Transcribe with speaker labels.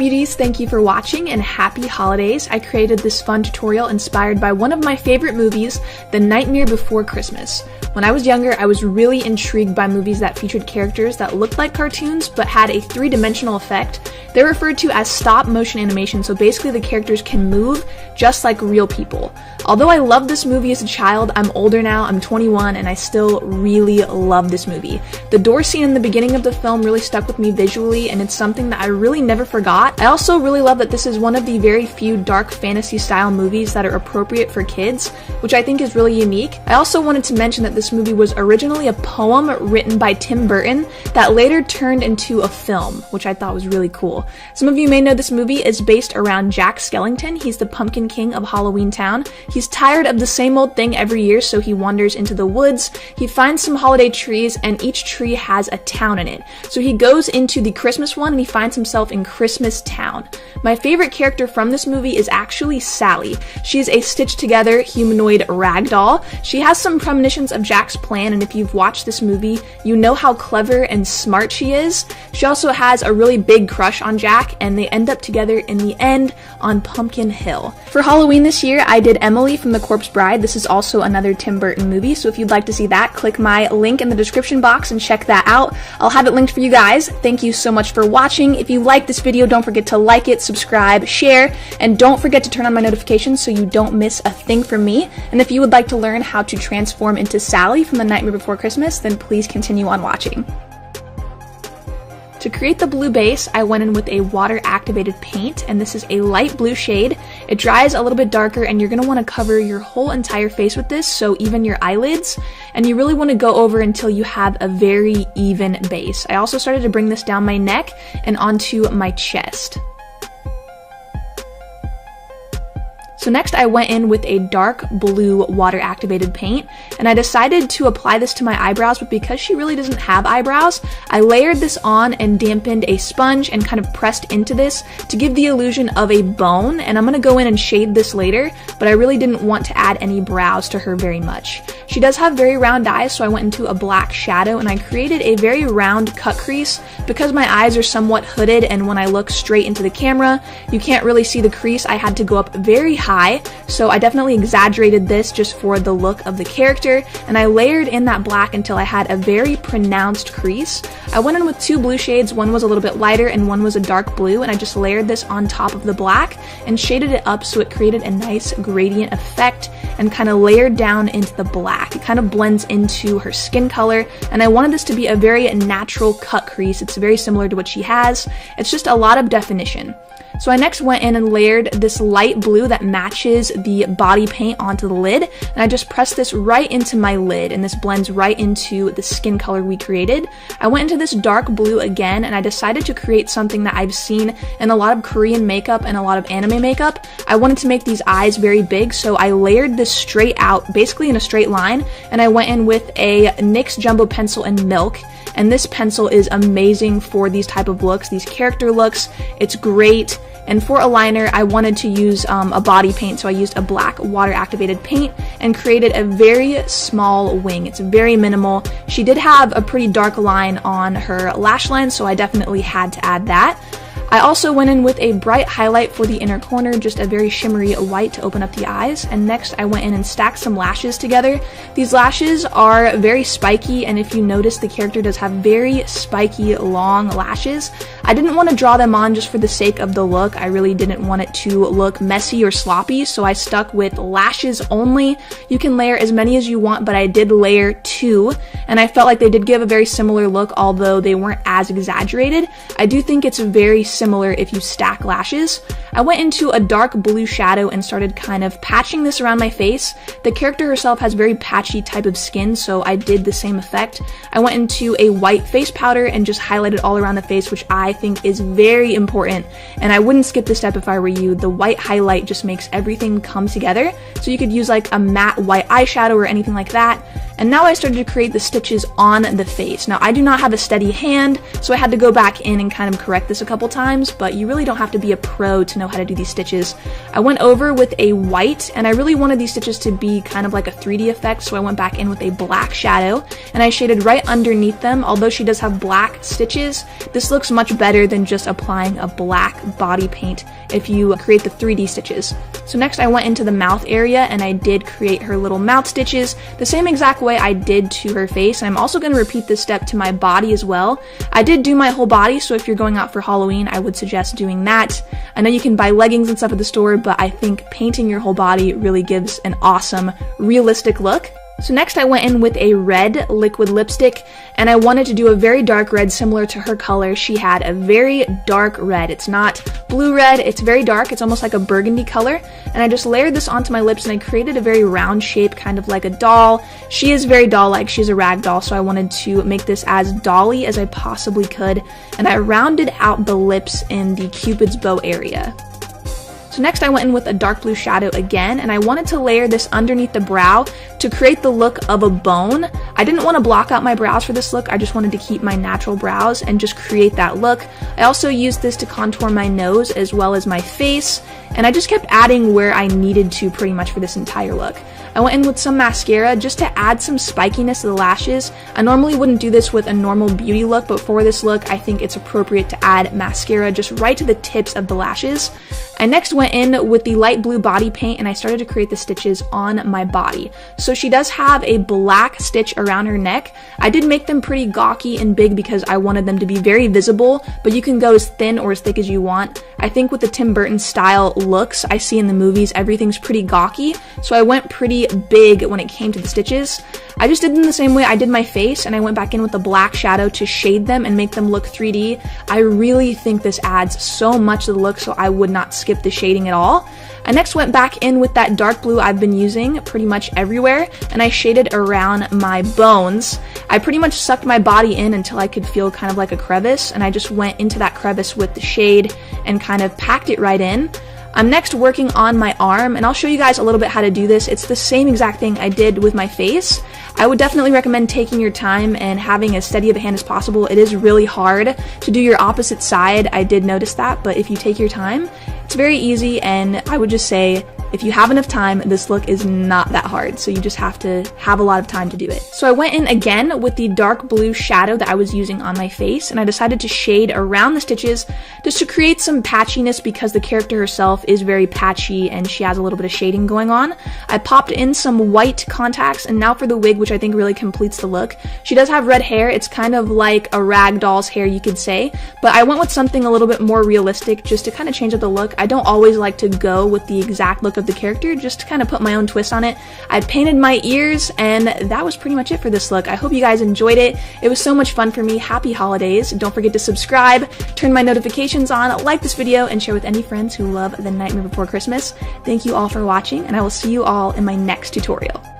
Speaker 1: beauties, thank you for watching and happy holidays. I created this fun tutorial inspired by one of my favorite movies, The Nightmare Before Christmas. When I was younger, I was really intrigued by movies that featured characters that looked like cartoons but had a three-dimensional effect. They're referred to as stop-motion animation, so basically the characters can move just like real people. Although I loved this movie as a child, I'm older now, I'm 21, and I still really love this movie. The door scene in the beginning of the film really stuck with me visually, and it's something that I really never forgot. I also really love that this is one of the very few dark fantasy style movies that are appropriate for kids, which I think is really unique. I also wanted to mention that this movie was originally a poem written by Tim Burton that later turned into a film, which I thought was really cool. Some of you may know this movie is based around Jack Skellington. He's the Pumpkin King of Halloween Town. He's tired of the same old thing every year, so he wanders into the woods. He finds some holiday trees, and each tree has a town in it. So he goes into the Christmas one, and he finds himself in Christmas Town. My favorite character from this movie is actually Sally. She's a stitched-together humanoid ragdoll. She has some premonitions of Jack's plan, and if you've watched this movie, you know how clever and smart she is. She also has a really big crush on Jack, and they end up together in the end on Pumpkin Hill. For Halloween this year, I did Emily from The Corpse Bride. This is also another Tim Burton movie, so if you'd like to see that, click my link in the description box and check that out. I'll have it linked for you guys. Thank you so much for watching. If you like this video, don't forget to like it, subscribe, share, and don't forget to turn on my notifications so you don't miss a thing from me. And if you would like to learn how to transform into Sally from The Nightmare Before Christmas, then please continue on watching. To create the blue base, I went in with a water-activated paint, and this is a light blue shade. It dries a little bit darker, and you're going to want to cover your whole entire face with this, so even your eyelids, and you really want to go over until you have a very even base. I also started to bring this down my neck and onto my chest. So next I went in with a dark blue water-activated paint, and I decided to apply this to my eyebrows, but because she really doesn't have eyebrows, I layered this on and dampened a sponge and kind of pressed into this to give the illusion of a bone, and I'm going to go in and shade this later, but I really didn't want to add any brows to her very much. She does have very round eyes, so I went into a black shadow, and I created a very round cut crease. Because my eyes are somewhat hooded, and when I look straight into the camera, you can't really see the crease, I had to go up very high, so I definitely exaggerated this just for the look of the character, and I layered in that black until I had a very pronounced crease. I went in with two blue shades, one was a little bit lighter and one was a dark blue, and I just layered this on top of the black and shaded it up so it created a nice gradient effect and kind of layered down into the black. It kind of blends into her skin color, and I wanted this to be a very natural cut crease. It's very similar to what she has. It's just a lot of definition. So I next went in and layered this light blue that matches the body paint onto the lid, and I just pressed this right into my lid, and this blends right into the skin color we created. I went into this dark blue again, and I decided to create something that I've seen in a lot of Korean makeup and a lot of anime makeup. I wanted to make these eyes very big, so I layered this straight out, basically in a straight line, and I went in with a NYX Jumbo pencil in Milk. And this pencil is amazing for these type of looks, these character looks. It's great. And for a liner, I wanted to use a body paint, so I used a black water-activated paint and created a very small wing. It's very minimal. She did have a pretty dark line on her lash line, so I definitely had to add that. I also went in with a bright highlight for the inner corner, just a very shimmery white to open up the eyes, and next I went in and stacked some lashes together. These lashes are very spiky, and if you notice, the character does have very spiky, long lashes. I didn't want to draw them on just for the sake of the look. I really didn't want it to look messy or sloppy, so I stuck with lashes only. You can layer as many as you want, but I did layer 2, and I felt like they did give a very similar look, although they weren't as exaggerated. I do think it's very similar if you stack lashes. I went into a dark blue shadow and started kind of patching this around my face. The character herself has very patchy type of skin, so I did the same effect. I went into a white face powder and just highlighted all around the face, which I think is very important, and I wouldn't skip this step if I were you. The white highlight just makes everything come together, so you could use like a matte white eyeshadow or anything like that. And now I started to create the stitches on the face. Now I do not have a steady hand, so I had to go back in and kind of correct this a couple times, but you really don't have to be a pro to know how to do these stitches. I went over with a white, and I really wanted these stitches to be kind of like a 3D effect, so I went back in with a black shadow, and I shaded right underneath them. Although she does have black stitches, this looks much better than just applying a black body paint if you create the 3D stitches. So next I went into the mouth area, and I did create her little mouth stitches the same exact way I did to her face, and I'm also going to repeat this step to my body as well. I did do my whole body, so if you're going out for Halloween, I would suggest doing that. I know you can buy leggings and stuff at the store, but I think painting your whole body really gives an awesome, realistic look. So next I went in with a red liquid lipstick, and I wanted to do a very dark red similar to her color. She had a very dark red. It's not blue red, it's very dark. It's almost like a burgundy color. And I just layered this onto my lips, and I created a very round shape, kind of like a doll. She is very doll-like. She's a rag doll, so I wanted to make this as dolly as I possibly could. And I rounded out the lips in the Cupid's bow area. So next I went in with a dark blue shadow again, and I wanted to layer this underneath the brow to create the look of a bone. I didn't want to block out my brows for this look, I just wanted to keep my natural brows and just create that look. I also used this to contour my nose as well as my face, and I just kept adding where I needed to pretty much for this entire look. I went in with some mascara just to add some spikiness to the lashes. I normally wouldn't do this with a normal beauty look, but for this look, I think it's appropriate to add mascara just right to the tips of the lashes. I next went in with the light blue body paint, and I started to create the stitches on my body. So she does have a black stitch around her neck. I did make them pretty gawky and big because I wanted them to be very visible, but you can go as thin or as thick as you want. I think with the Tim Burton style looks I see in the movies, everything's pretty gawky, so I went pretty big when it came to the stitches. I just did them the same way I did my face, and I went back in with a black shadow to shade them and make them look 3D. I really think this adds so much to the look, so I would not skip the shading at all. I next went back in with that dark blue I've been using pretty much everywhere, and I shaded around my bones. I pretty much sucked my body in until I could feel kind of like a crevice, and I just went into that crevice with the shade and kind of packed it right in. I'm next working on my arm, and I'll show you guys a little bit how to do this. It's the same exact thing I did with my face. I would definitely recommend taking your time and having as steady of a hand as possible. It is really hard to do your opposite side. I did notice that, but if you take your time, it's very easy, and I would just say if you have enough time, this look is not that hard, so you just have to have a lot of time to do it. So I went in again with the dark blue shadow that I was using on my face, and I decided to shade around the stitches just to create some patchiness because the character herself is very patchy and she has a little bit of shading going on. I popped in some white contacts, and now for the wig, which I think really completes the look. She does have red hair. It's kind of like a rag doll's hair, you could say, but I went with something a little bit more realistic just to kind of change up the look. I don't always like to go with the exact look of the character, just to kind of put my own twist on it. I painted my ears, and that was pretty much it for this look. I hope you guys enjoyed it. It was so much fun for me. Happy holidays. Don't forget to subscribe, turn my notifications on, like this video, and share with any friends who love The Nightmare Before Christmas. Thank you all for watching, and I will see you all in my next tutorial.